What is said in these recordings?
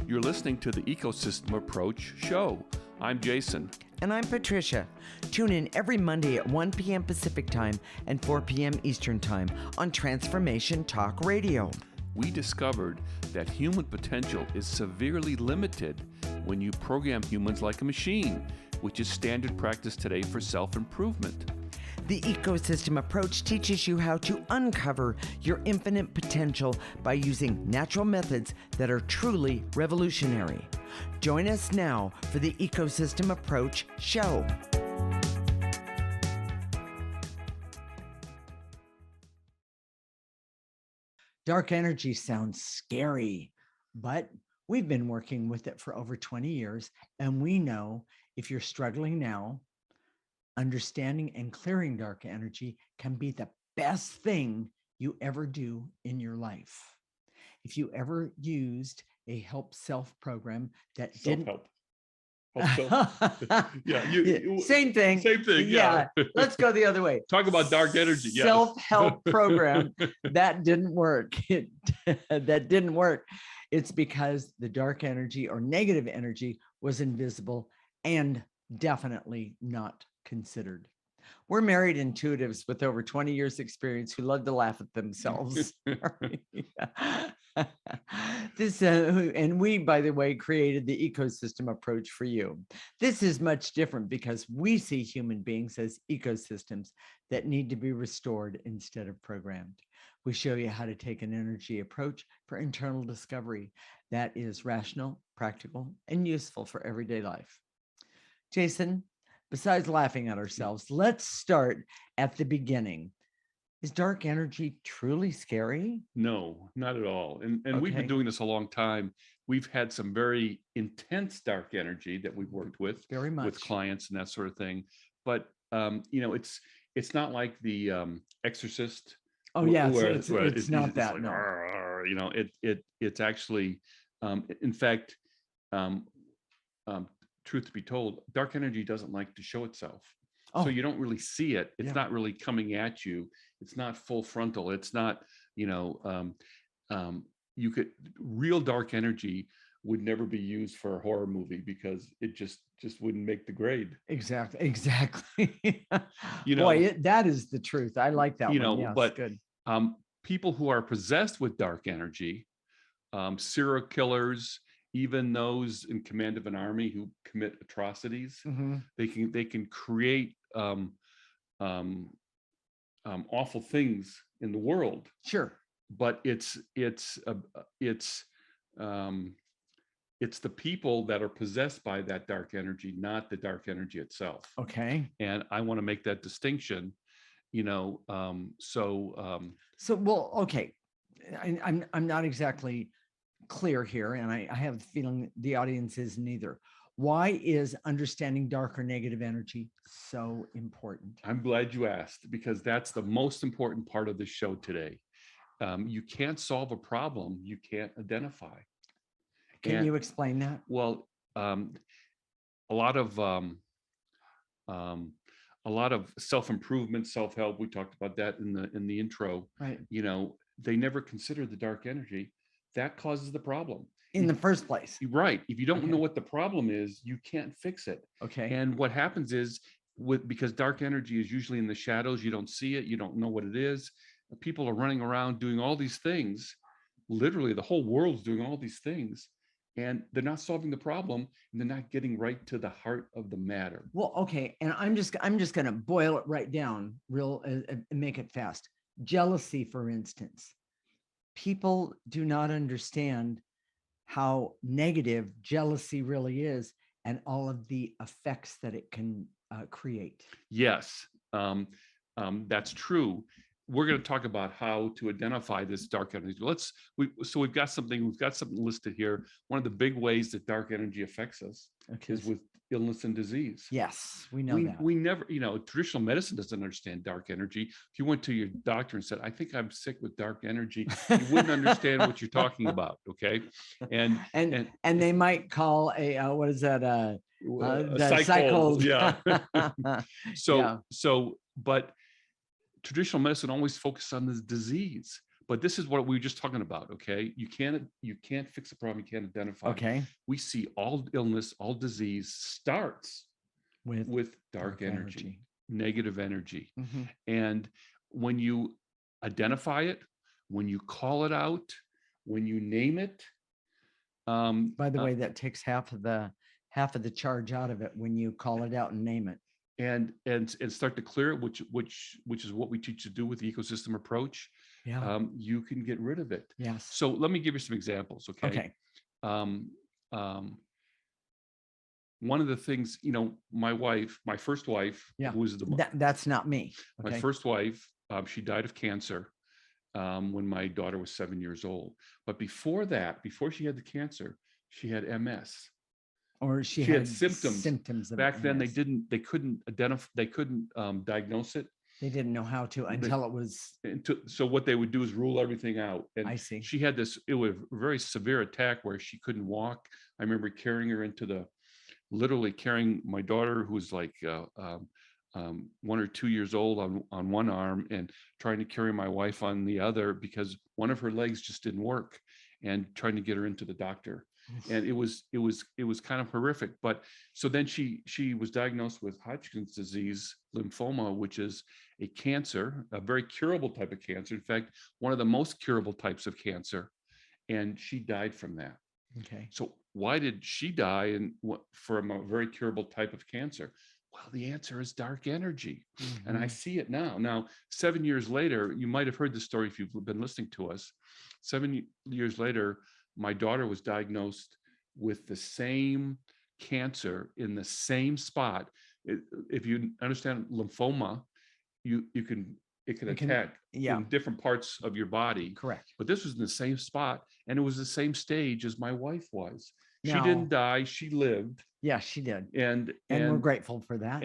You're listening to the Ecosystem Approach show. I'm Jason. And I'm Patricia. Tune in every Monday at 1 p.m. Pacific Time and 4 p.m. Eastern Time on Transformation Talk Radio. We discovered that human potential is severely limited when you program humans like a machine, which is standard practice today for self-improvement. The Ecosystem Approach teaches you how to uncover your infinite potential by using natural methods that are truly revolutionary. Join us now for the Ecosystem Approach show. Dark energy sounds scary, but we've been working with it for over 20 years, and we know if you're struggling now, understanding and clearing dark energy can be the best thing you ever do in your life. If you ever used a help self program that didn't Self-help. Yeah, same thing. Same thing. Yeah. Let's go the other way. Talk about dark energy. Yes. Self-help program that didn't work. That didn't work. It's because the dark energy or negative energy was invisible and definitely not considered. We're married intuitives with over 20 years experience who love to laugh at themselves. And we, by the way, created the Ecosystem Approach for you. This is much different because we see human beings as ecosystems that need to be restored instead of programmed. We show you how to take an energy approach for internal discovery that is rational, practical, and useful for everyday life. Jason, besides laughing at ourselves, let's start at the beginning. Is dark energy truly scary? No, not at all. And Okay. We've been doing this a long time. We've had some very intense dark energy that we've worked with, Very much. with clients and that sort of thing. But it's not like the Exorcist. Oh yeah, where it's it's not that. like, No. "Arr," it's actually, in fact, truth to be told, dark energy doesn't like to show itself. Oh. So you don't really see it. It's Yeah. not really coming at you. It's not full frontal. It's not, real dark energy would never be used for a horror movie because it just wouldn't make the grade. Exactly. Boy, that is the truth. I like that one. Yes, but good. People who are possessed with dark energy, serial killers, even those in command of an army who commit atrocities, Mm-hmm. they can create awful things in the world. Sure. But it's the people that are possessed by that dark energy, not the dark energy itself. Okay. And I want to make that distinction. Okay. I'm not exactly clear here, and I have the feeling the audience is neither. Why is understanding dark or negative energy so important? I'm glad you asked, because that's the most important part of the show today. You can't solve a problem you can't identify. Can you explain that? Well, a lot of self-improvement, self-help, we talked about that in the intro. Right. They never consider the dark energy that causes the problem in the first place. Right. If you don't know what the problem is, you can't fix it. Okay. And what happens is, because dark energy is usually in the shadows, you don't see it, you don't know what it is. People are running around doing all these things. Literally, the whole world's doing all these things, and they're not solving the problem, and they're not getting right to the heart of the matter. Well, okay. And I'm just going to boil it right down real and make it fast. Jealousy, for instance. People do not understand how negative jealousy really is and all of the effects that it can create. Yes, that's true. We're going to talk about how to identify this dark energy. We've got something listed here. One of the big ways that dark energy affects us is with illness and disease. Yes, we know we that. we never, traditional medicine doesn't understand dark energy. If you went to your doctor and said, I think I'm sick with dark energy, he wouldn't understand what you're talking about. Okay. And and they might call what is that? The cycle. cycle. Yeah. Yeah. But traditional medicine always focuses on this disease. But this is what we were just talking about. Okay. You can't fix a problem you can't identify. Okay. We see all illness, all disease starts with dark energy, negative energy. Mhm. And when you identify it, when you call it out, when you name it, By the way, that takes half of the charge out of it when you call it out and name it. and start to clear it, which is what we teach to do with the ecosystem approach. Yeah. You can get rid of it. Yes. So let me give you some examples. Okay. Okay. One of the things, my first wife, Yeah. who was That's not me. my Okay. first wife, she died of cancer when my daughter was 7 years old. But before that, before she had the cancer, she had MS. Or she had had symptoms. symptoms of Back then, MS. they couldn't identify, they couldn't diagnose it. They didn't know how to until it was. So what they would do is rule everything out. And I see. she had it was a very severe attack where she couldn't walk. I remember literally carrying my daughter, who was like 1 or 2 years old, on one arm, and trying to carry my wife on the other because one of her legs just didn't work, and trying to get her into the doctor. And it was kind of horrific. But so then she was diagnosed with Hodgkin's disease lymphoma, which is a cancer, a very curable type of cancer. In fact, one of the most curable types of cancer. And she died from that. Okay. So why did she die from a very curable type of cancer? Well, the answer is dark energy. Mm-hmm. And I see it now. Now, 7 years later, you might have heard the story if you've been listening to us. 7 years later, my daughter was diagnosed with the same cancer in the same spot. If you understand lymphoma, it can attack in different parts of your body. Correct. But this was in the same spot, and it was the same stage as my wife was. She didn't die, she lived. Yeah, she did. And we're grateful for that.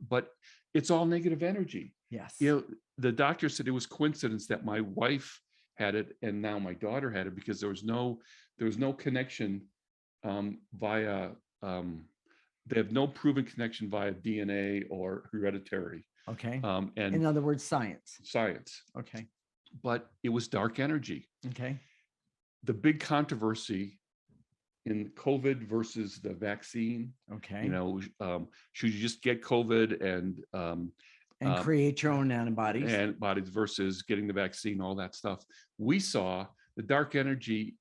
But it's all negative energy. Yes. The doctor said it was coincidence that my wife had it and now my daughter had it, because there was no connection via they have no proven connection via DNA or hereditary. Okay. And in other words, science. Okay. But it was dark energy. Okay. The big controversy in COVID versus the vaccine. Okay. Should you just get COVID and create your own antibodies versus getting the vaccine, all that stuff. We saw the dark energy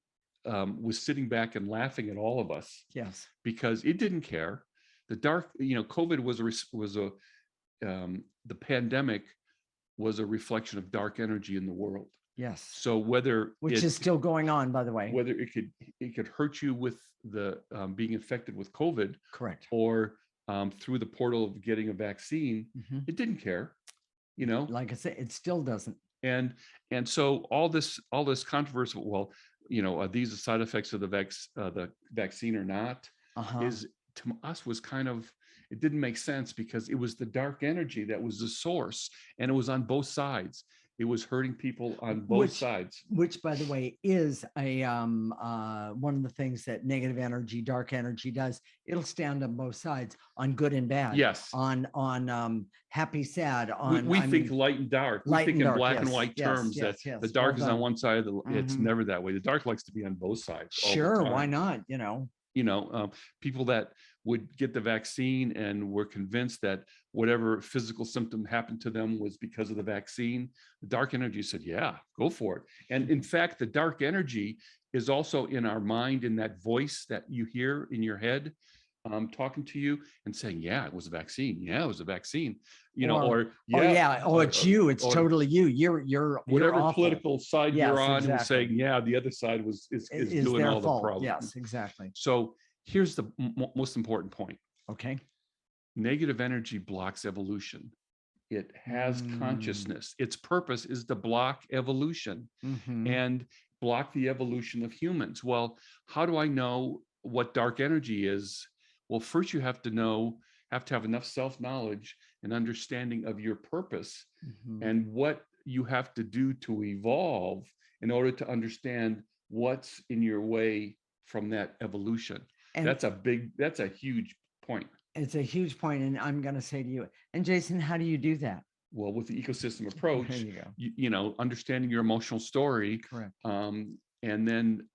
was sitting back and laughing at all of us. Yes. Because it didn't care. The COVID was the pandemic was a reflection of dark energy in the world. Yes. So which is still going on, by the way, whether it could hurt you with the being infected with COVID, correct, or through the portal of getting a vaccine, it didn't care. Like I said, it still doesn't. And so all this controversy. Well, are these the side effects of the vaccine or not? Is to us was kind of, it didn't make sense, because it was the dark energy that was the source, and it was on both sides. It was hurting people on both sides. Which, by the way, is a one of the things that negative energy, dark energy does. It'll stand on both sides, on good and bad. Yes. On happy, sad. We think light and dark. We think in black and white terms that the dark is on one side. It's never that way. The dark likes to be on both sides. Sure, why not? People that would get the vaccine and were convinced that whatever physical symptom happened to them was because of the vaccine. The dark energy said, yeah, go for it. And in fact, the dark energy is also in our mind, in that voice that you hear in your head, talking to you and saying, yeah, it was a vaccine. Yeah, it was a vaccine. It's you. It's totally you. You're whatever awful. Political side you're on, exactly. Was saying, yeah, the other side is doing all fault. The problems. Yes, exactly. So here's the most important point. Okay. Negative energy blocks evolution. It has consciousness. Its purpose is to block evolution and block the evolution of humans. Well, how do I know what dark energy is Well, first you have to have enough self-knowledge and understanding of your purpose Mhm. and what you have to do to evolve in order to understand what's in your way from that evolution. And That's a huge point. it's a huge point, and I'm going to say to you, and Jason, how do you do that? Well, with the ecosystem There approach, you go. understanding your emotional story, Correct. and then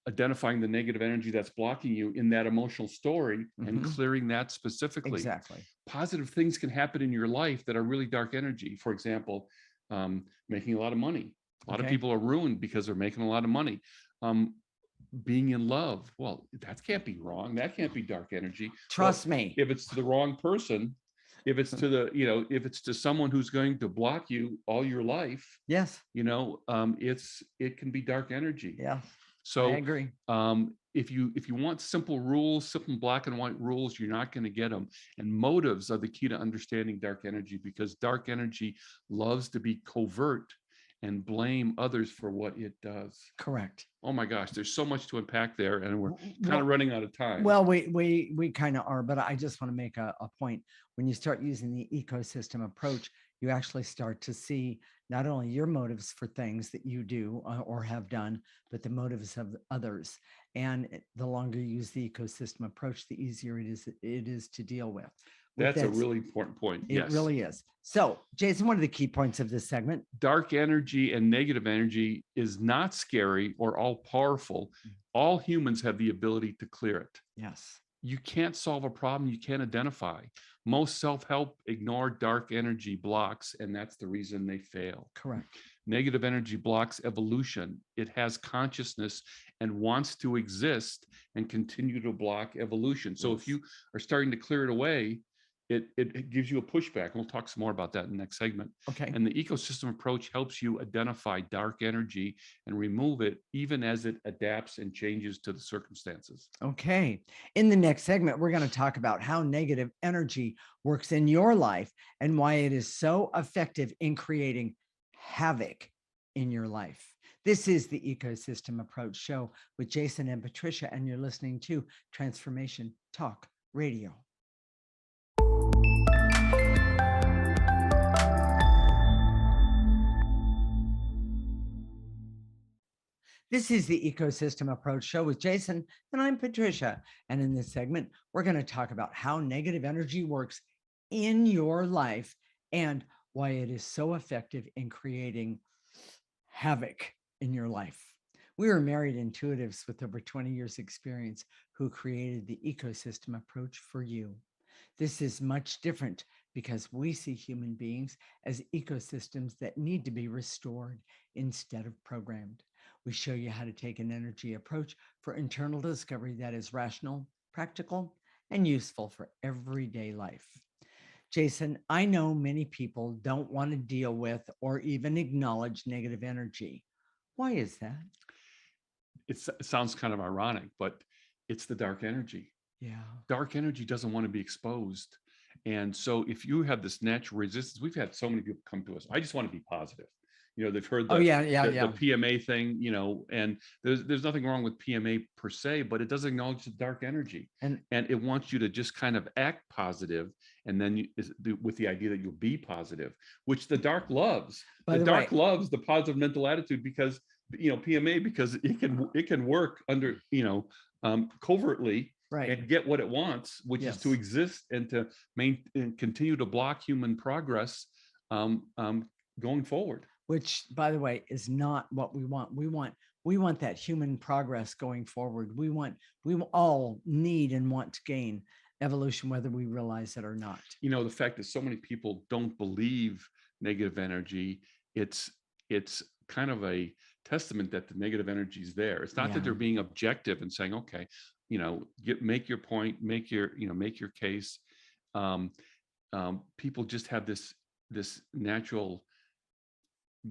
identifying the negative energy that's blocking you in that emotional story and Mhm. clearing that specifically. Exactly. Positive things can happen in your life that are really dark energy. For example, making a lot of money. A lot of Okay. people are ruined because they're making a lot of money. Being in love, well, that can't be wrong. That can't be dark energy. Trust Well, me. if it's to the wrong person, if it's to if it's to someone who's going to block you all your life, Yes. it can be dark energy. Yeah. I So agree. if you want simple rules, simple black and white rules, you're not going to get them. And motives are the key to understanding dark energy, because dark energy loves to be covert and blame others for what it does. Correct. Oh my gosh, there's so much to unpack there, and we're kind Well, of running out of time. well, we kind of are, but I just want to make a point. When you start using the ecosystem approach, you actually start to see not only your motives for things that you do or have done, but the motives of others. And the longer you use the ecosystem approach, the easier it is to deal with. That's a really important point. It Yes. really is. So, Jason, what are the key points of this segment? Dark energy and negative energy is not scary or all powerful. All humans have the ability to clear it. Yes. You can't solve a problem you can't identify. Most self-help ignore dark energy blocks, and that's the reason they fail. Correct. Negative energy blocks evolution. It has consciousness and wants to exist and continue to block evolution. So if you are starting to clear it away, it gives you a pushback. And we'll talk some more about that in the next segment. Okay. And the ecosystem approach helps you identify dark energy and remove it, even as it adapts and changes to the circumstances. Okay. In the next segment, we're going to talk about how negative energy works in your life and why it is so effective in creating havoc in your life. This is the Ecosystem Approach Show with Jason and Patricia, and you're listening to Transformation Talk Radio. This is the Ecosystem Approach Show with Jason, and I'm Patricia. And in this segment, we're going to talk about how negative energy works in your life and why it is so effective in creating havoc in your life. We are married intuitives with over 20 years experience who created the Ecosystem Approach for you. This is much different because we see human beings as ecosystems that need to be restored instead of programmed. We show you how to take an energy approach for internal discovery that is rational, practical, and useful for everyday life. Jason, I know many people don't want to deal with or even acknowledge negative energy. Why is that? It sounds kind of ironic, but it's the dark energy. Yeah. Dark energy doesn't want to be exposed. And so if you have this natural resistance, we've had so many people come to us, I just want to be positive. They've heard the PMA thing, and there's nothing wrong with PMA per se, but it doesn't acknowledge the dark energy. And it wants you to just kind of act positive, and then with the idea that you'll be positive, which the dark loves. The dark loves the positive mental attitude because, PMA, because it can work under, covertly. Right. And get what it wants, which is to exist and to continue to block human progress going forward. Which, by the way, is not what we want. We want that human progress going forward. We all need and want to gain evolution, whether we realize it or not. The fact that so many people don't believe negative energy, it's kind of a testament that the negative energy is there. It's not that they're being objective and saying, okay, make your point, make your case. People just have this natural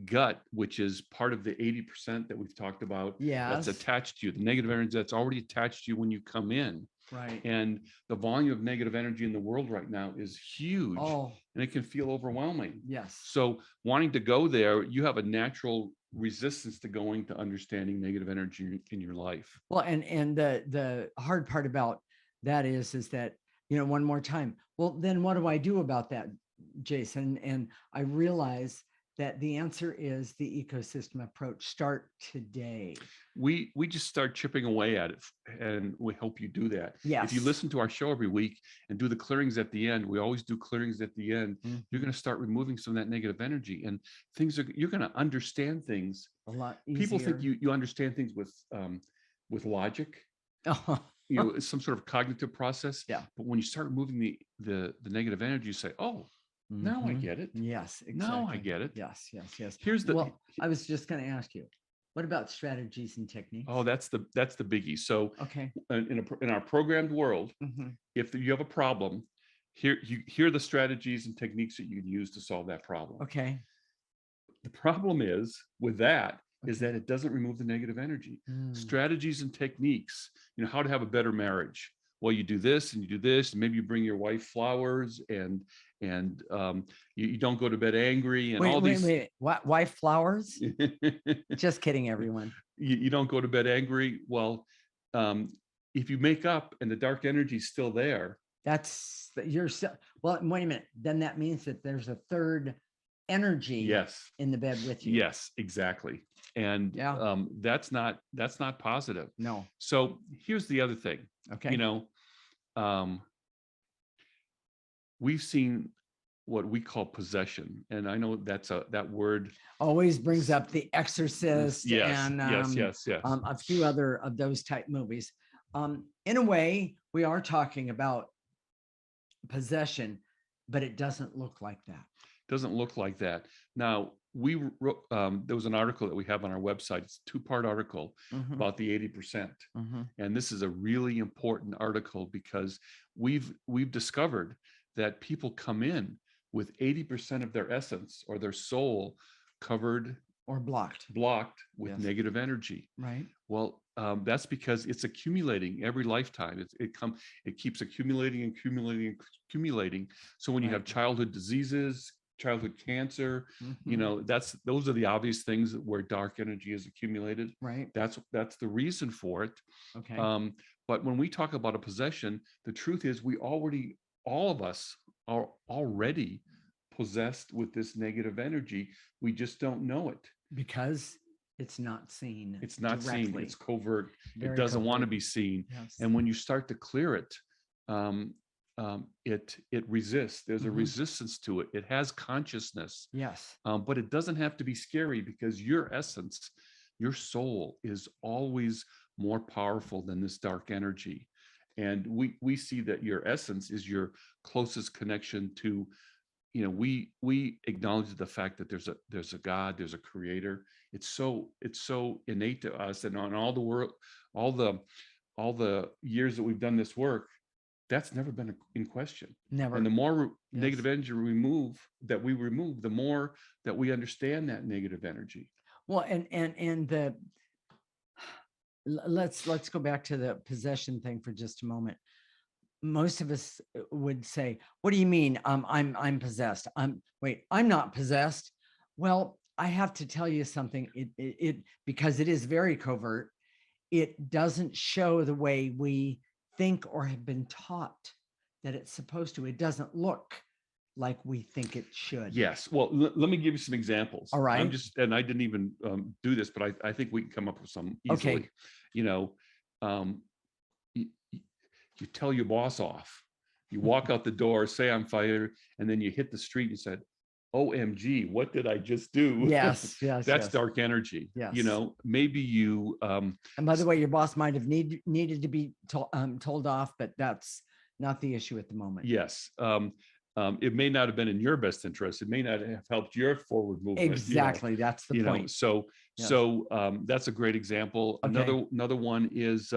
gut, which is part of the 80% that we've talked about. That's attached to you, the negative energy that's already attached to you when you come in. Right. And the volume of negative energy in the world right now is huge, and it can feel overwhelming. Yes. So wanting to go there, you have a natural resistance to going to understanding negative energy in your life. Well, and the hard part about that is that, one more time. Well, then what do I do about that, Jason? And I realize that the answer is the ecosystem approach. Start today. We just start chipping away at it, and we hope you do that. If you Yes. listen to our show every week and do the clearings at the end, we always do clearings at the end. You're going to start removing some of that negative energy, and you're going to understand things A lot easier. People think you understand things with logic, some sort of cognitive process. Yeah. But when you start removing the negative energy, you say, oh, now I get it. Yes, exactly. Now I get it. Yes. Well, I was just going to ask you, what about strategies and techniques? Oh, that's the biggie. So okay, in our programmed world, if you have a problem, here are the strategies and techniques that you can use to solve that problem. Okay. The problem is with that is that it doesn't remove the negative energy. Strategies and techniques, how to have a better marriage. Well, you do this and you do this, and maybe you bring your wife flowers, and you don't go to bed angry, and wait. Wife flowers? Just kidding, everyone. You don't go to bed angry. Well, if you make up and the dark energy is still there, well, wait a minute. Then that means that there's a third energy in the bed with you. Yes, exactly. And that's not positive. No. So here's the other thing. Okay. We've seen what we call possession, and I know that word always brings up The Exorcist and a few other of those type movies. In a way, we are talking about possession, but it doesn't look like that. Doesn't look like that. Now, we wrote, there was an article that we have on our website. It's a 2-part article about the 80%. And this is a really important article because we've discovered that people come in with 80% of their essence or their soul covered or blocked with negative energy. Right. Well, that's because it's accumulating every lifetime. It keeps accumulating. So when you have childhood diseases, childhood cancer, those are the obvious things where dark energy is accumulated. Right. That's the reason for it. Okay. But when we talk about a possession, the truth is all of us are already possessed with this negative energy. We just don't know it because it's not seen. It's not directly. seen. It's covert. Very it doesn't covert. Want to be seen. Yes. And when you start to clear it, it resists. There's a resistance to it. It has consciousness. Yes. But it doesn't have to be scary because your essence, your soul is always more powerful than this dark energy. And we see that your essence is your closest connection to, we acknowledge the fact that there's a God, there's a creator. It's so innate to us. And on all the years that we've done this work, that's never been in question. Never. And the more negative energy we remove, the more that we understand that negative energy. Well, and let's go back to the possession thing for just a moment. Most of us would say, "What do you mean? I'm possessed? I'm not possessed." Well, I have to tell you something. It because it is very covert. It doesn't show the way we think or have been taught that it's supposed to. It doesn't look like we think it should. Yes. Well, let me give you some examples. All right. And I didn't even do this, but I think we can come up with some easily. Okay. You tell your boss off. You walk out the door, say I'm fired, and then you hit the street and said, OMG, what did I just do? Yes. That's dark energy. Yes. Maybe you. And by the way, your boss might have needed to be told off, but that's not the issue at the moment. Yes. It may not have been in your best interest. It may not have helped your forward movement. Exactly. That's the point. So that's a great example. Okay. Another one is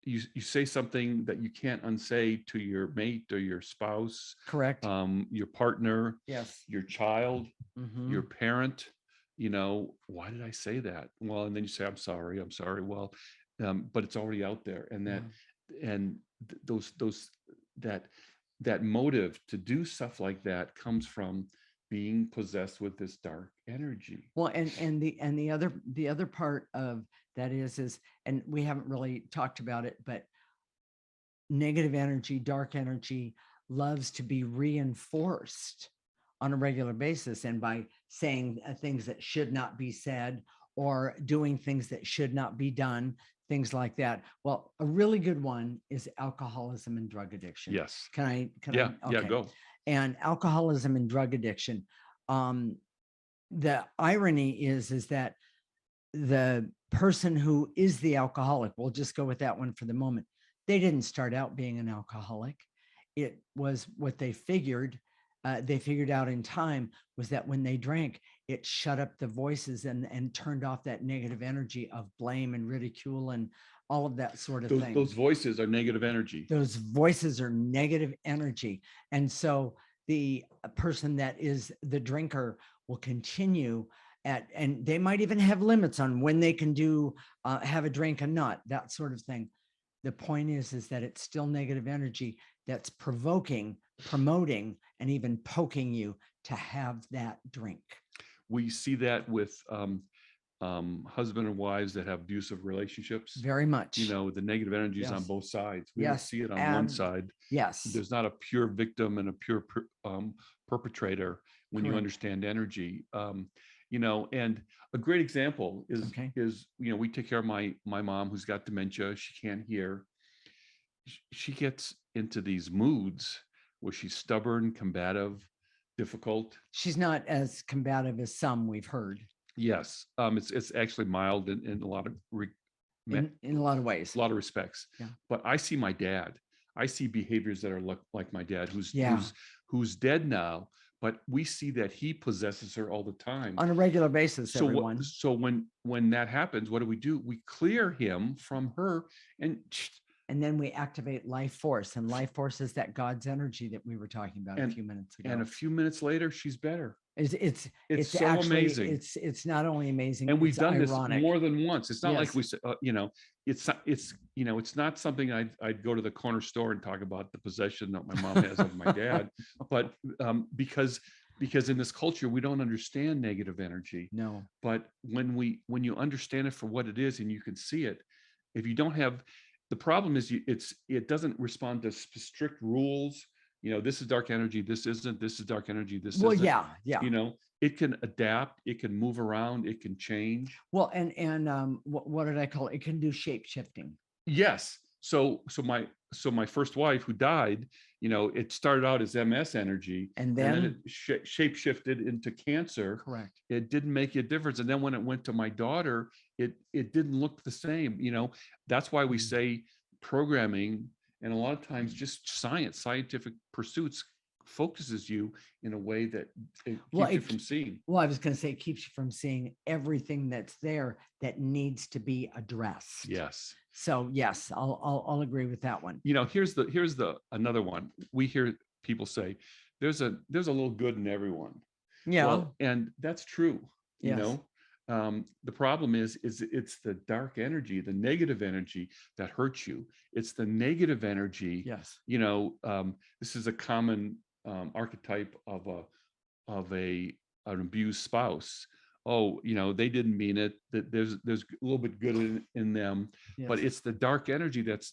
you say something that you can't unsay to your mate or your spouse. Correct. Your partner. Yes. Your child. Your parent. Why did I say that? Well, and then you say, I'm sorry. Well, but it's already out there, and that motive to do stuff like that comes from being possessed with this dark energy. Well, and the other part of that is, and we haven't really talked about it, but negative energy, dark energy loves to be reinforced on a regular basis, and by saying things that should not be said or doing things that should not be done, things like that. Well, a really good one is alcoholism and drug addiction. Yes. Can I? Yeah. Yeah. Okay. Go. And alcoholism and drug addiction. The irony is that the person who is the alcoholic, we'll just go with that one for the moment, they didn't start out being an alcoholic. It was what they figured out in time was that when they drank, it shut up the voices and turned off that negative energy of blame and ridicule and all of that sort of thing. Those voices are negative energy. Those voices are negative energy. And so the person that is the drinker will continue and they might even have limits on when they can do have a drink and not, that sort of thing. The point is that it's still negative energy that's provoking, promoting, and even poking you to have that drink. We see that with husband and wives that have abusive relationships. Very much. You know, the negative energy is on both sides. We don't see it on one side. Yes. There's not a pure victim and a pure perpetrator when you understand energy. You know, and a great example is, you know, we take care of my mom who's got dementia. She can't hear. She gets into these moods where she's stubborn, combative, difficult. She's not as combative as some we've heard. Yes. It's actually mild in a lot of in a lot of ways, a lot of respects. Yeah. But I see my dad. I see behaviors that are like my dad, who's dead now. But we see that he possesses her all the time on a regular basis. So when that happens, what do? We clear him from her, and then we activate life force, and life force is that God's energy that we were talking about a few minutes ago. And a few minutes later, she's better. It's so actually amazing. It's not only amazing, and we've done ironic. This more than once. It's not like we say, you know, it's you know, it's not something I'd go to the corner store and talk about the possession that my mom has of my dad, but because in this culture we don't understand negative energy. No. But when you understand it for what it is and you can see it, if you don't have, the problem is it doesn't respond to strict rules. You know, this is dark energy, this isn't, this is dark energy, this isn't. Yeah. You know, it can adapt, it can move around, it can change. Well, and what did I call it? It can do shape shifting. Yes. So my first wife who died, you know, it started out as MS energy, and then it shape shifted into cancer. Correct. It didn't make a difference. And then when it went to my daughter, it didn't look the same. You know, that's why we say programming, and a lot of times just scientific pursuits focuses you in a way that it keeps you from seeing. Well, I was going to say it keeps you from seeing everything that's there that needs to be addressed. Yes. So yes, I'll agree with that one. You know, here's the another one. We hear people say, there's a little good in everyone. Yeah. Well, and that's true. Yes. You know, the problem is it's the dark energy, the negative energy that hurts you. It's the negative energy. Yes. You know, this is a common archetype of an abused spouse. Oh, you know, they didn't mean it. That there's a little bit good in them, yes. But it's the dark energy that's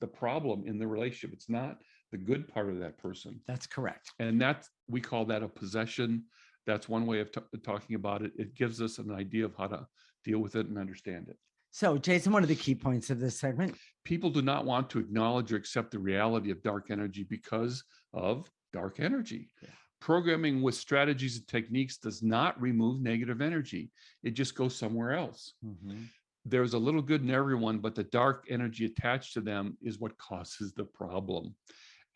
the problem in the relationship. It's not the good part of that person. That's correct. And we call that a possession. That's one way of talking about it. It gives us an idea of how to deal with it and understand it. So, Jason, what are the key points of this segment? People do not want to acknowledge or accept the reality of dark energy because of dark energy. Yeah. Programming with strategies and techniques does not remove negative energy. It just goes somewhere else. Mm-hmm. There's a little good in everyone, but the dark energy attached to them is what causes the problem.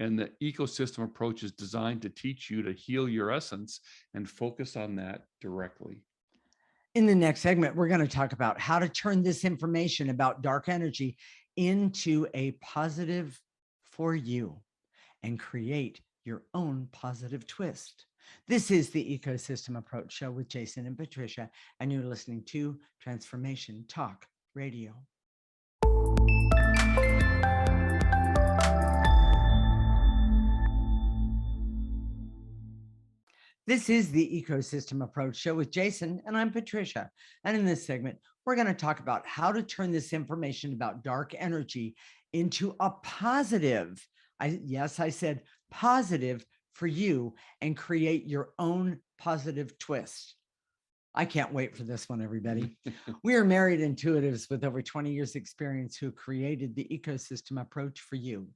And the ecosystem approach is designed to teach you to heal your essence and focus on that directly. In the next segment, we're going to talk about how to turn this information about dark energy into a positive for you and create your own positive twist. This is the Ecosystem Approach Show with Jason and Patricia, and you're listening to Transformation Talk Radio. This is the Ecosystem Approach Show with Jason, and I'm Patricia. And in this segment, we're going to talk about how to turn this information about dark energy into a positive. I said positive for you, and create your own positive twist. I can't wait for this one, everybody. We are married intuitives with over 20 years experience who created the ecosystem approach for you.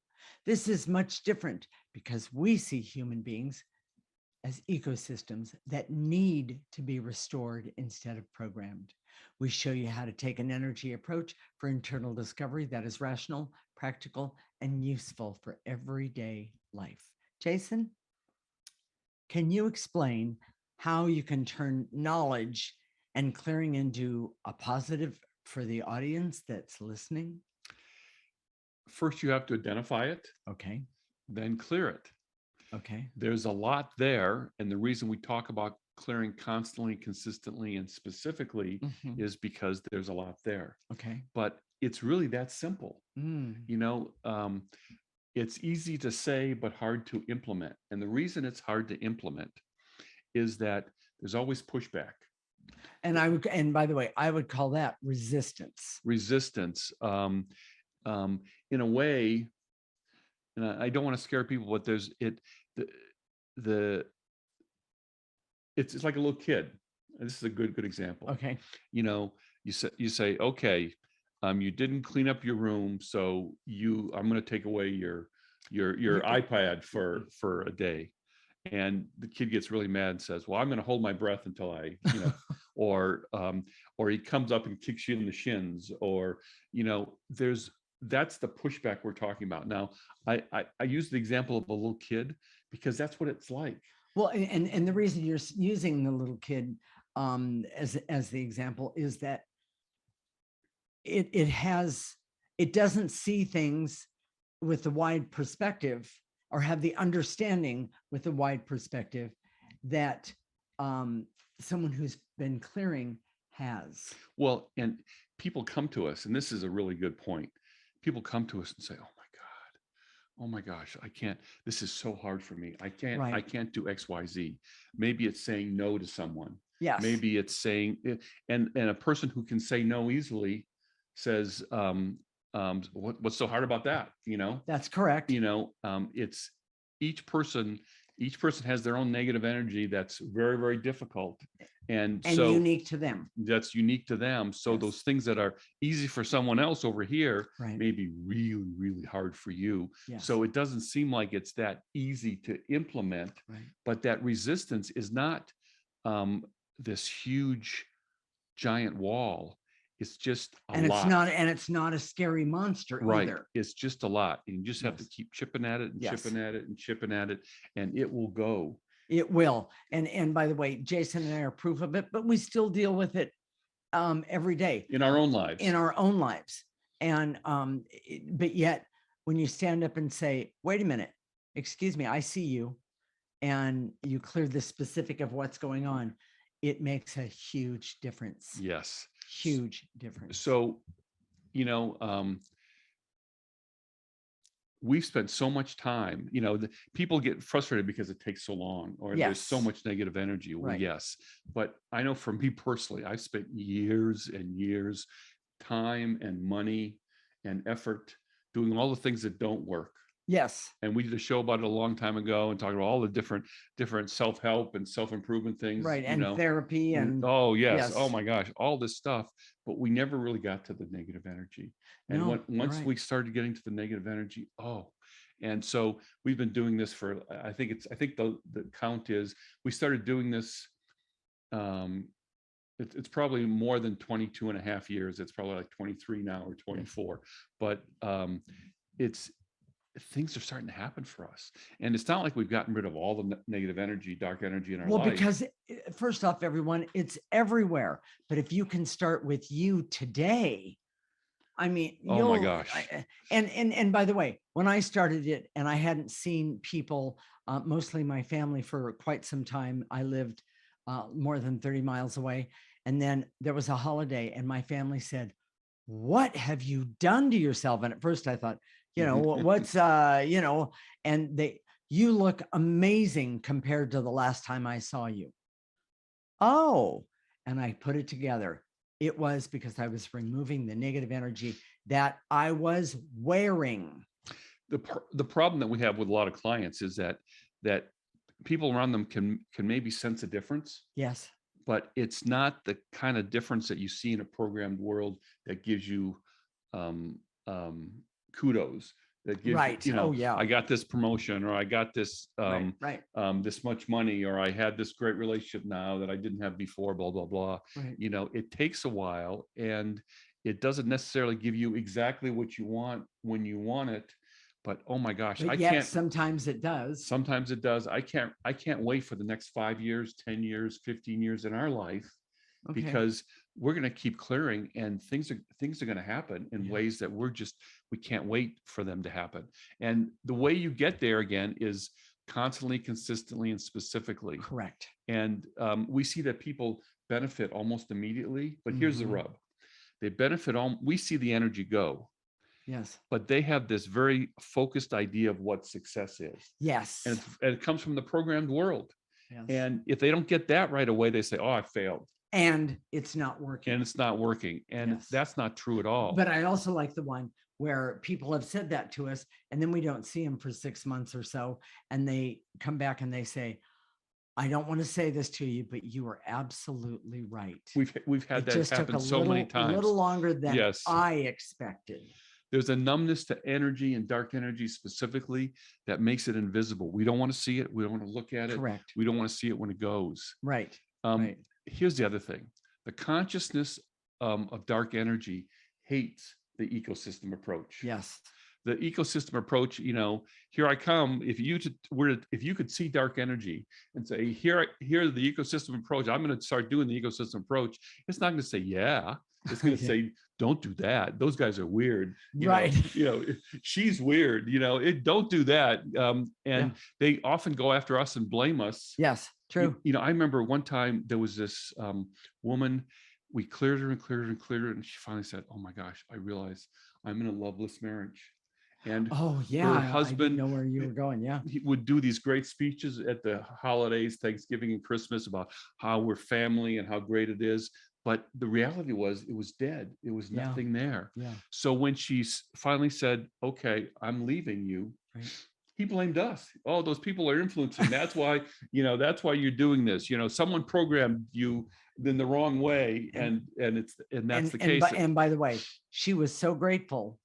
This is much different because we see human beings as ecosystems that need to be restored instead of programmed. We show you how to take an energy approach for internal discovery that is rational, practical, and useful for everyday life. Jason, can you explain how you can turn knowledge and clearing into a positive for the audience that's listening? First, you have to identify it. Okay. Then clear it. Okay. There's a lot there. And the reason we talk about clearing constantly, consistently, and specifically is because there's a lot there. Okay. But it's really that simple. You know, it's easy to say, but hard to implement. And the reason it's hard to implement is that there's always pushback. And by the way, I would call that resistance. Resistance. In a way, and I don't want to scare people, but there's it's like a little kid. This is a good example. Okay. You know, you say, okay, you didn't clean up your room, so I'm going to take away your iPad for a day. And the kid gets really mad and says, well, I'm going to hold my breath until I, you know, or he comes up and kicks you in the shins, or, you know, that's the pushback we're talking about. Now, I use the example of a little kid because that's what it's like. Well, and the reason you're using the little kid as the example is that it doesn't see things with the wide perspective, or have the understanding with the wide perspective that someone who's been clearing has. Well, and people come to us, and this is a really good point. People come to us and say, oh my gosh, I can't, this is so hard for me. I can't do X, Y, Z. Maybe it's saying no to someone. Yes. Maybe it's saying, and a person who can say no easily says, what's so hard about that? You know, that's correct. You know, it's each person has their own negative energy that's very, very difficult. And so unique to them. That's unique to them. So yes, those things that are easy for someone else over here may be really, really hard for you. Yes. So it doesn't seem like it's that easy to implement, but that resistance is not this huge giant wall. It's just a lot. It's not a scary monster either. It's just a lot. You just have to keep chipping at it and chipping at it and chipping at it, and it will go. It will. And by the way, Jason and I are proof of it, but we still deal with it every day. In our own lives. And but yet when you stand up and say, wait a minute, excuse me, I see you, and you clear the specific of what's going on, it makes a huge difference. Yes. Huge difference. So, you know, we've spent so much time, you know, people get frustrated because it takes so long, or there's so much negative energy. Well, yes. But I know for me personally, I've spent years and years, time and money and effort doing all the things that don't work. Yes. And we did a show about it a long time ago and talked about all the different self-help and self-improvement things. Right. And therapy and oh yes. Oh my gosh, all this stuff. But we never really got to the negative energy. And once we started getting to the negative energy, and so we've been doing this for, I think the count is, we started doing this, it's probably more than 22 and a half years. It's probably like 23 now or 24, but things are starting to happen for us. And it's not like we've gotten rid of all the negative energy, dark energy in our life. Well, because first off, everyone, it's everywhere. But if you can start with you today, I mean, oh my gosh. And by the way, when I started it and I hadn't seen people, mostly my family, for quite some time, I lived more than 30 miles away. And then there was a holiday and my family said, what have you done to yourself? And at first I thought, you know, what's, you know, and you look amazing compared to the last time I saw you. Oh, and I put it together. It was because I was removing the negative energy that I was wearing. The problem that we have with a lot of clients is that people around them can maybe sense a difference, Yes. but it's not the kind of difference that you see in a programmed world that gives you um, kudos, that gives Right. you, Oh, yeah. I got this promotion, or I got this Right. this much money, or I had this great relationship now that I didn't have before, blah blah blah. Right. It takes a while, and it doesn't necessarily give you exactly what you want when you want it. But oh my gosh, But I yet can't. sometimes it does. Sometimes it does. I can't wait for the next 5 years, 10 years, 15 years in our life, Okay. because we're going to keep clearing, and things are going to happen in Yeah. ways that we can't wait for them to happen. And the way you get there again is constantly, consistently, and specifically. Correct. And we see that people benefit almost immediately, but here's the rub. They benefit we see the energy go. Yes. But they have this very focused idea of what success is. Yes. And it comes from the programmed world. Yes. And if they don't get that right away, they say, oh, I failed. And it's not working. And it's not working. And Yes. that's not true at all. But I also like the one where people have said that to us, and then we don't see them for 6 months or so. And they come back and they say, I don't want to say this to you, but you are absolutely right. We've had that happen so many times. A little longer than Yes. I expected. There's a numbness to energy, and dark energy specifically, that makes it invisible. We don't want to see it. We don't want to look at it. Correct. We don't want to see it when it goes. Right. Right. Here's the other thing. The consciousness of dark energy hates the ecosystem approach. Yes. The ecosystem approach, here I come. If you could see dark energy and say, here's the ecosystem approach, I'm going to start doing the ecosystem approach. It's not going to say, yeah. It's going to say, don't do that. Those guys are weird. Right. She's weird. Don't do that. And they often go after us and blame us. Yes, true. I remember one time there was this woman. We cleared her and cleared her and cleared her, and she finally said, "Oh my gosh, I realize I'm in a loveless marriage." And her husband, I know where you were going. Yeah, he would do these great speeches at the holidays, Thanksgiving and Christmas, about how we're family and how great it is. But the reality was, it was dead. It was nothing there. Yeah. So when she finally said, "Okay, I'm leaving you," he blamed us. Oh, those people are influencing. That's why, that's why you're doing this. Someone programmed you in the wrong way, and that's the case. And by the way, she was so grateful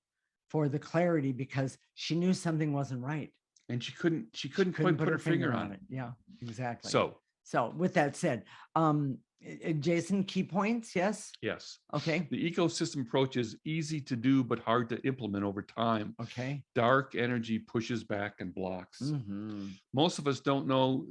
for the clarity, because she knew something wasn't right, and she couldn't quite put her finger on it. Yeah, exactly. So with that said, Jason, key points. Yes. Okay. The ecosystem approach is easy to do, but hard to implement over time. Okay. Dark energy pushes back and blocks. Most of us don't know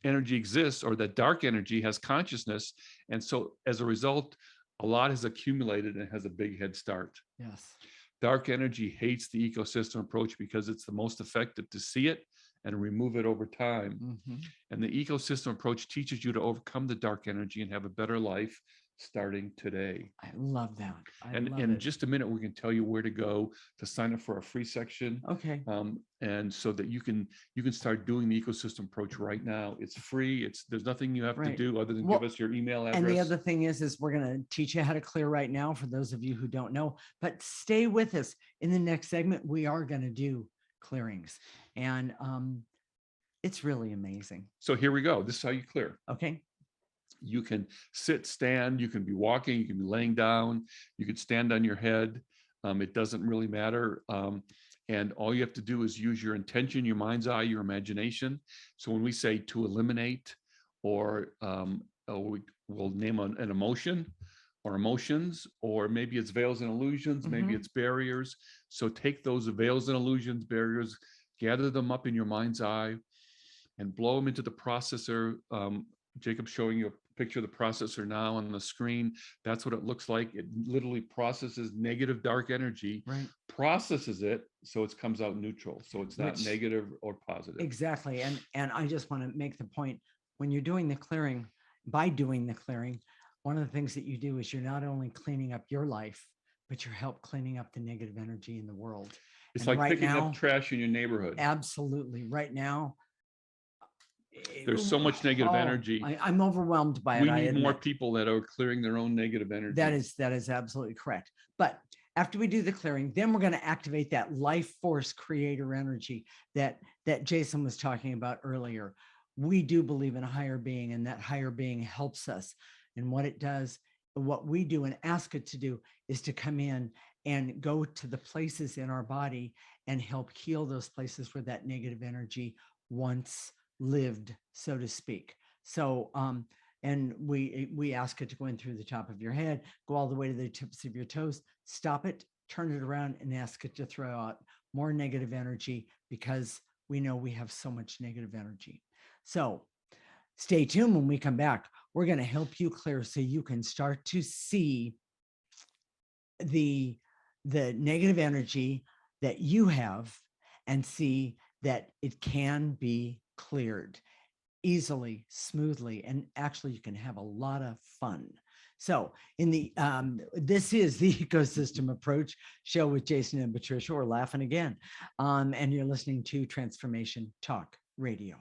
energy exists, or that dark energy has consciousness. And so as a result, a lot has accumulated and has a big head start. Yes. Dark energy hates the ecosystem approach because it's the most effective to see it and remove it over time. And the ecosystem approach teaches you to overcome the dark energy and have a better life starting today. I love that. And in just a minute, we can tell you where to go to sign up for our free section. Okay. And so that you can start doing the ecosystem approach right now. It's free. There's nothing you have to do other than give us your email address. And the other thing is we're going to teach you how to clear right now, for those of you who don't know. But stay with us. In the next segment, we are going to do clearings, and it's really amazing. So here we go. This is how you clear. Okay. You can sit, stand, you can be walking, you can be laying down, you can stand on your head. It doesn't really matter. And all you have to do is use your intention, your mind's eye, your imagination. So when we say to eliminate, or we'll name an emotion or emotions, or maybe it's veils and illusions, maybe it's barriers. So take those veils and illusions, barriers, gather them up in your mind's eye and blow them into the processor. Jacob's showing you a picture of the processor now on the screen. That's what it looks like. It literally processes negative dark energy, processes it so it comes out neutral. So it's not negative or positive. Exactly. And I just want to make the point, when you're doing the clearing, by doing the clearing, one of the things that you do is you're not only cleaning up your life, but you're help cleaning up the negative energy in the world. It's like picking up trash in your neighborhood. Absolutely. Right now, there's so much negative energy. I'm overwhelmed by it. We need more people that are clearing their own negative energy. That is absolutely correct. But After we do the clearing, then we're going to activate that life force creator energy that Jason was talking about earlier. We do believe in a higher being, and that higher being helps us. And what it does, what we do and ask it to do, is to come in and go to the places in our body and help heal those places where that negative energy once lived, so to speak. So, and we ask it to go in through the top of your head, go all the way to the tips of your toes, stop it, turn it around, and ask it to throw out more negative energy, because we know we have so much negative energy. So stay tuned. When we come back, we're going to help you clear so you can start to see the negative energy that you have and see that it can be cleared easily, smoothly, and actually you can have a lot of fun. So in the this is the Ecosystem Approach show with Jason and Patricia. We're laughing again. And you're listening to Transformation Talk Radio.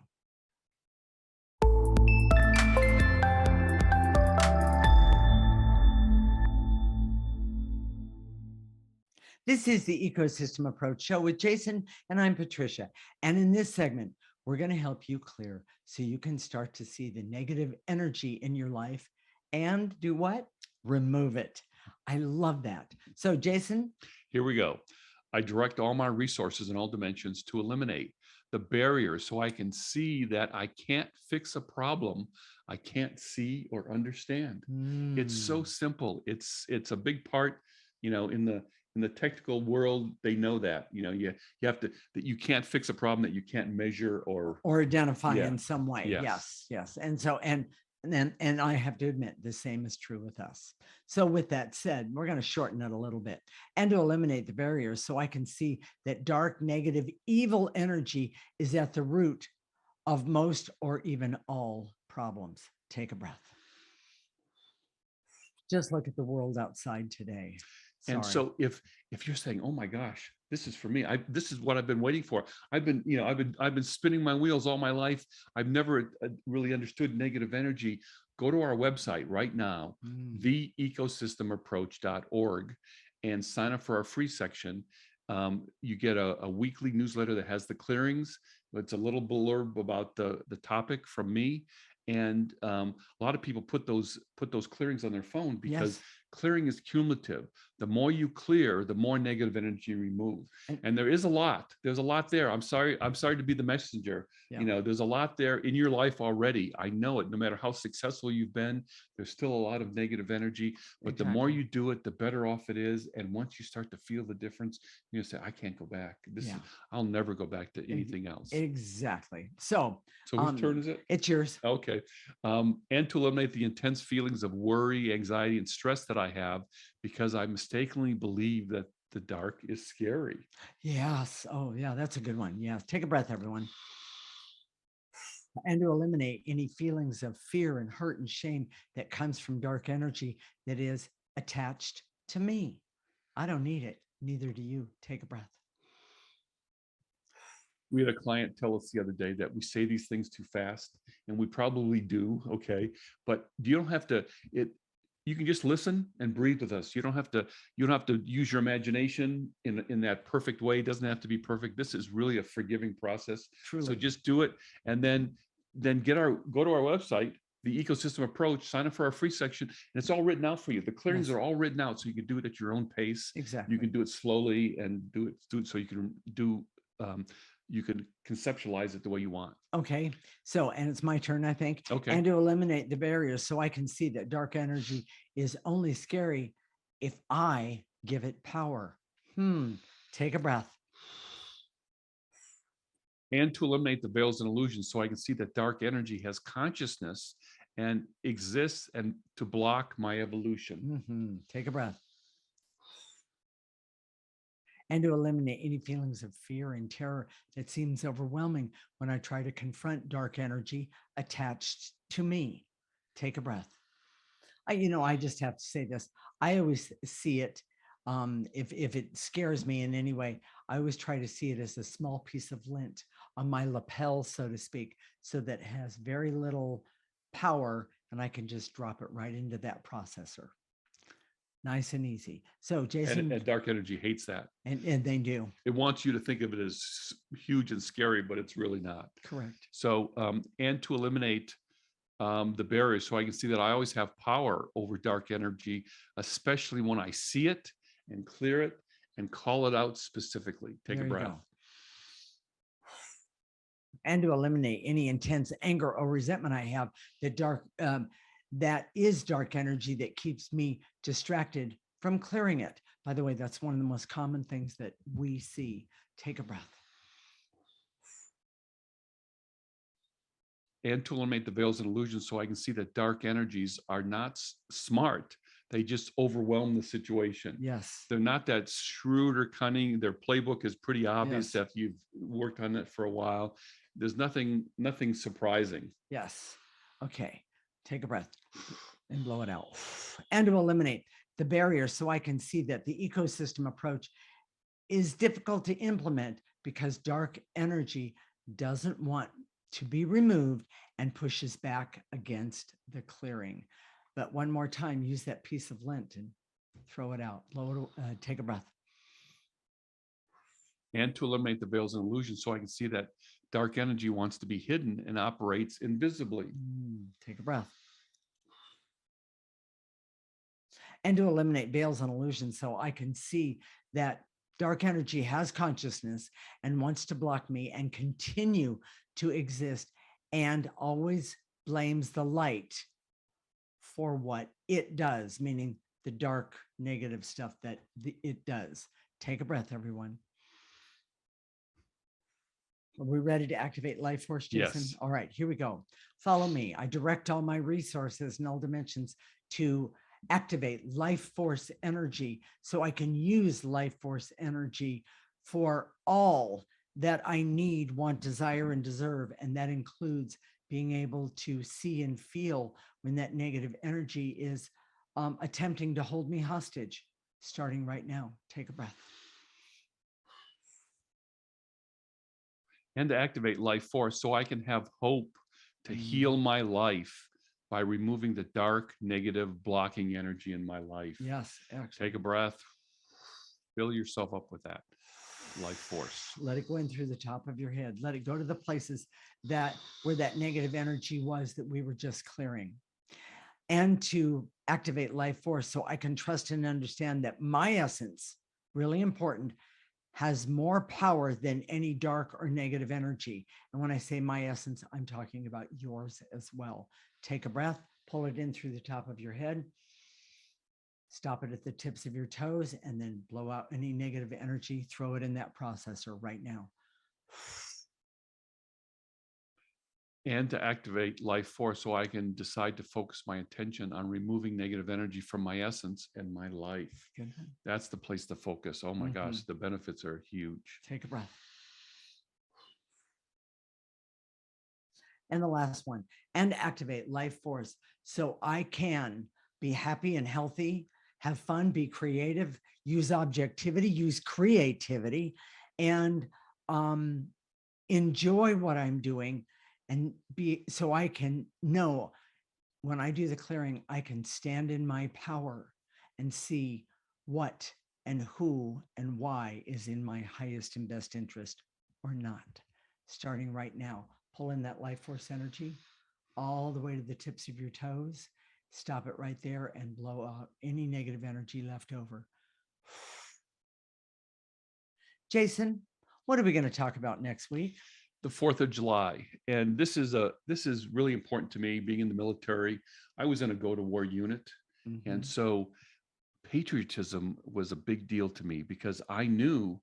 This is the Ecosystem Approach show with Jason, and I'm Patricia. And in this segment, we're going to help you clear so you can start to see the negative energy in your life and do what? Remove it. I love that. So, Jason? Here we go. I direct all my resources in all dimensions to eliminate the barriers so I can see that I can't fix a problem I can't see or understand. It's so simple. It's a big part, in the technical world. They know that, you have to, that you can't fix a problem that you can't measure or identify in some way. Yes. And so, and I have to admit, the same is true with us. So with that said, we're going to shorten it a little bit and to eliminate the barriers so I can see that dark, negative, evil energy is at the root of most or even all problems. Take a breath. Just look at the world outside today. Sorry. And so if you're saying, oh my gosh, this is for me, this is what I've been waiting for. I've been spinning my wheels all my life. I've never really understood negative energy. Go to our website right now, theecosystemapproach.org, and sign up for our free section. You get a weekly newsletter that has the clearings. It's a little blurb about the topic from me. And a lot of people put those clearings on their phone because clearing is cumulative. The more you clear, the more negative energy you remove. And there's a lot there. I'm sorry to be the messenger. There's a lot there in your life already. I know it. No matter how successful you've been, there's still a lot of negative energy, but the more you do it, the better off it is. And once you start to feel the difference, you say, I can't go back. I'll never go back to anything else. Exactly. So whose turn is it? It's yours. Okay. And to eliminate the intense feelings of worry, anxiety, and stress that I have because I mistakenly believe that the dark is scary. Yes. Oh, yeah, that's a good one. Yeah. Take a breath, everyone. And to eliminate any feelings of fear and hurt and shame that comes from dark energy that is attached to me. I don't need it. Neither do you. Take a breath. We had a client tell us the other day that we say these things too fast, and we probably do. Okay. But you don't have to, you can just listen and breathe with us. You don't have to use your imagination in that perfect way. It doesn't have to be perfect. This is really a forgiving process. Truly. So just do it. And then go to our website, the Ecosystem Approach, sign up for our free section, and it's all written out for you. The clearings are all written out, so you can do it at your own pace. Exactly. You can do it slowly and do it so you can do, you can conceptualize it the way you want. Okay. So, and it's my turn, I think. Okay. And to eliminate the barriers so I can see that dark energy is only scary if I give it power. Take a breath. And to eliminate the veils and illusions so I can see that dark energy has consciousness and exists, and to block my evolution. Take a breath. And to eliminate any feelings of fear and terror that seems overwhelming when I try to confront dark energy attached to me. Take a breath. I just have to say this. I always see it, if it scares me in any way, I always try to see it as a small piece of lint on my lapel, so to speak, so that it has very little power and I can just drop it right into that processor. Nice and easy. So Jason, And dark energy hates that. and they do. It wants you to think of it as huge and scary, but it's really not. Correct. So, and to eliminate the barriers, so I can see that I always have power over dark energy, especially when I see it and clear it and call it out specifically. Take There a you breath. go. And to eliminate any intense anger or resentment I have, that is dark energy that keeps me distracted from clearing it. By the way, that's one of the most common things that we see. Take a breath. And to eliminate the veils and illusions, so I can see that dark energies are not smart. They just overwhelm the situation. Yes. They're not that shrewd or cunning. Their playbook is pretty obvious Yes. if you've worked on it for a while. There's nothing surprising. Yes. Okay. Take a breath and blow it out. And to eliminate the barriers, so I can see that the ecosystem approach is difficult to implement because dark energy doesn't want to be removed and pushes back against the clearing. But one more time, use that piece of lint and throw it out. Take a breath. And to eliminate the veils and illusions, so I can see that dark energy wants to be hidden and operates invisibly. Take a breath. And to eliminate veils and illusions, so I can see that dark energy has consciousness and wants to block me and continue to exist, and always blames the light for what it does, meaning the dark negative stuff that it does. Take a breath, everyone. Are we ready to activate life force, Jason? Yes. All right, here we go. Follow me. I direct all my resources in all dimensions to activate life force energy, so I can use life force energy for all that I need, want, desire, and deserve. And that includes being able to see and feel when that negative energy is attempting to hold me hostage, starting right now. Take a breath. And to activate life force, so I can have hope to heal my life by removing the dark, negative, blocking energy in my life. Yes, excellent. Take a breath. Fill yourself up with that life force. Let it go in through the top of your head. Let it go to the places where that negative energy was that we were just clearing. And to activate life force, so I can trust and understand that my essence, really important, has more power than any dark or negative energy. And when I say my essence, I'm talking about yours as well. Take a breath, pull it in through the top of your head, stop it at the tips of your toes, and then blow out any negative energy. Throw it in that processor right now. And to activate life force, so I can decide to focus my attention on removing negative energy from my essence and my life. Good. That's the place to focus. Oh my gosh, the benefits are huge. Take a breath. And the last one, and activate life force, so I can be happy and healthy, have fun, be creative, use objectivity, use creativity, and enjoy what I'm doing, and so I can know when I do the clearing, I can stand in my power and see what and who and why is in my highest and best interest or not. Starting right now, pull in that life force energy all the way to the tips of your toes. Stop it right there and blow out any negative energy left over. Jason, what are we going to talk about next week? The 4th of July. And this is really important to me, being in the military. I was in a go-to-war unit. And so patriotism was a big deal to me, because I knew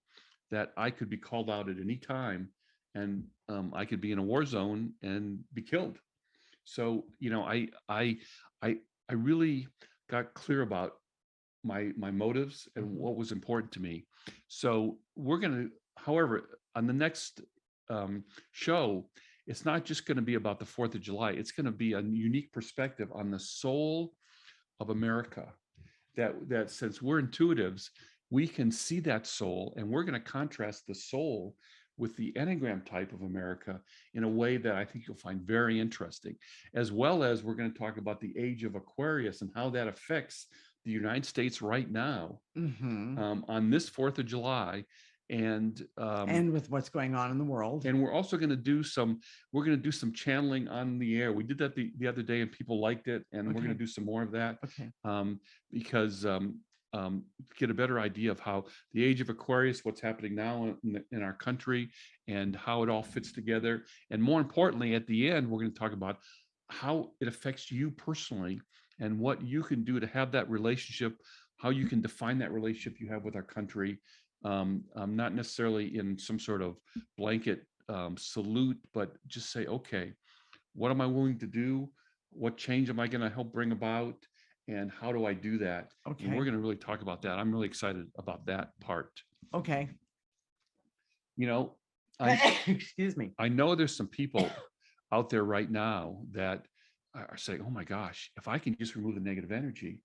that I could be called out at any time, and I could be in a war zone and be killed. So, I really got clear about my motives and what was important to me. So we're going to, however, on the next show, it's not just going to be about the 4th of July. It's going to be a unique perspective on the soul of America, that since we're intuitives, we can see that soul, and we're going to contrast the soul with the Enneagram type of America in a way that I think you'll find very interesting, as well as we're going to talk about the age of Aquarius and how that affects the United States right now, Mm-hmm. on this 4th of July. And With what's going on in the world. and we're also going to do some channeling on the air. We did that the other day and people liked it, and we're going to Okay. do some more of that. Okay. Because get a better idea of how the age of Aquarius, what's happening now in our country, and how it all fits together. And more importantly, at the end, we're going to talk about how it affects you personally and what you can do to have that relationship, how you can define that relationship you have with our country. Not necessarily in some sort of blanket salute, but just say, okay, what am I willing to do? What change am I going to help bring about? And how do I do that? Okay. And we're going to really talk about that. I'm really excited about that part. Okay. You know, Excuse me. I know there's some people out there right now that are saying, oh my gosh, if I can just remove the negative energy,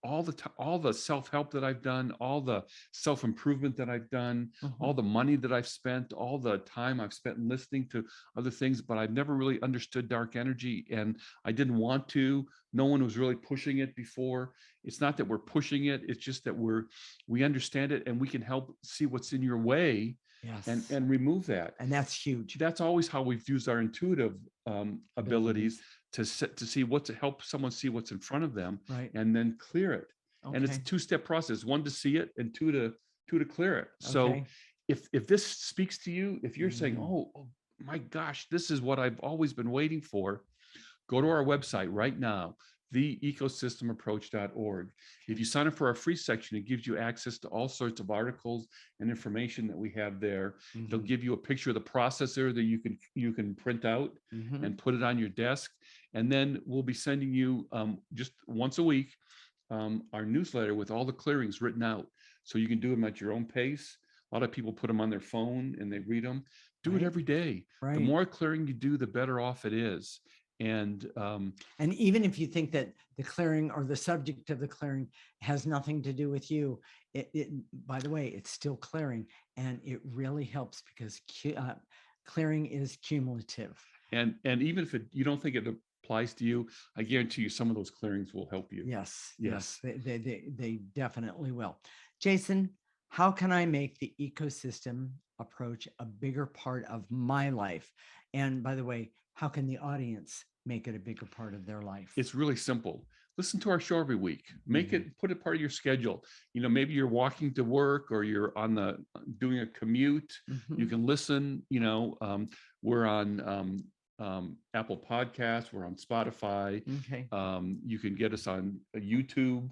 all the self-help that I've done, all the self-improvement that I've done, all the money that I've spent, all the time I've spent listening to other things, but I've never really understood dark energy, and I didn't want to. No one was really pushing it before. It's not that we're pushing it, it's just that we understand it, and we can help see what's in your way. Yes. And remove that. And that's huge. That's always how we've used our intuitive abilities to see what to help someone see what's in front of them, right, and then clear it. Okay. And it's a 2-step process: 1 to see it, and 2 to clear it. So Okay. if this speaks to you, if you're saying, oh my gosh, this is what I've always been waiting for, go to our website right now, theecosystemapproach.org. If you sign up for our free section, it gives you access to all sorts of articles and information that we have there. They'll give you a picture of the processor that you can print out and put it on your desk. And then we'll be sending you just once a week our newsletter with all the clearings written out, so you can do them at your own pace. A lot of people put them on their phone and they read them. Do it every day. Right. The more clearing you do, the better off it is. And even if you think that the clearing or the subject of the clearing has nothing to do with you, it by the way, it's still clearing, and it really helps because clearing is cumulative. And even if you don't think it applies to you, I guarantee you some of those clearings will help you. Yes. They definitely will. Jason, how can I make the ecosystem approach a bigger part of my life? And by the way, how can the audience make it a bigger part of their life? It's really simple. Listen to our show every week. Put it part of your schedule. Maybe you're walking to work, or you're doing a commute. You can listen. We're on Apple Podcasts. We're on Spotify. Okay. You can get us on YouTube.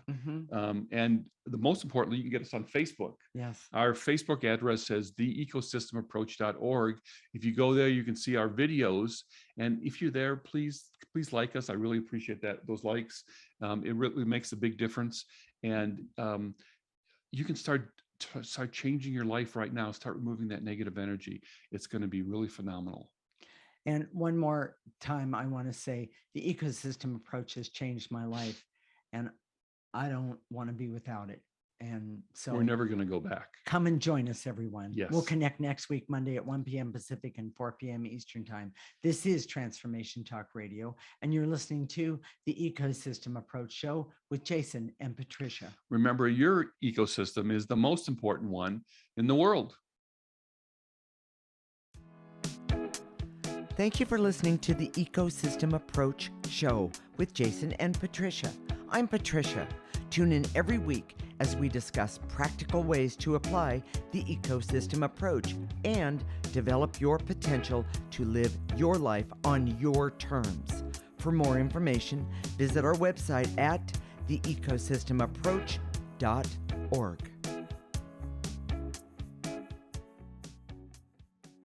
And the most importantly, you can get us on Facebook. Yes. Our Facebook address says theecosystemapproach.org. If you go there, you can see our videos. And if you're there, please like us. I really appreciate those likes. It really makes a big difference. And you can start changing your life right now. Start removing that negative energy. It's going to be really phenomenal. And one more time, I want to say the ecosystem approach has changed my life, and I don't want to be without it. And so we're never going to go back. Come and join us, everyone. Yes. We'll connect next week, Monday at 1 p.m. Pacific and 4 p.m. Eastern Time. This is Transformation Talk Radio, and you're listening to the Ecosystem Approach Show with Jason and Patricia. Remember, your ecosystem is the most important one in the world. Thank you for listening to the Ecosystem Approach Show with Jason and Patricia. I'm Patricia. Tune in every week as we discuss practical ways to apply the ecosystem approach and develop your potential to live your life on your terms. For more information, visit our website at theecosystemapproach.org.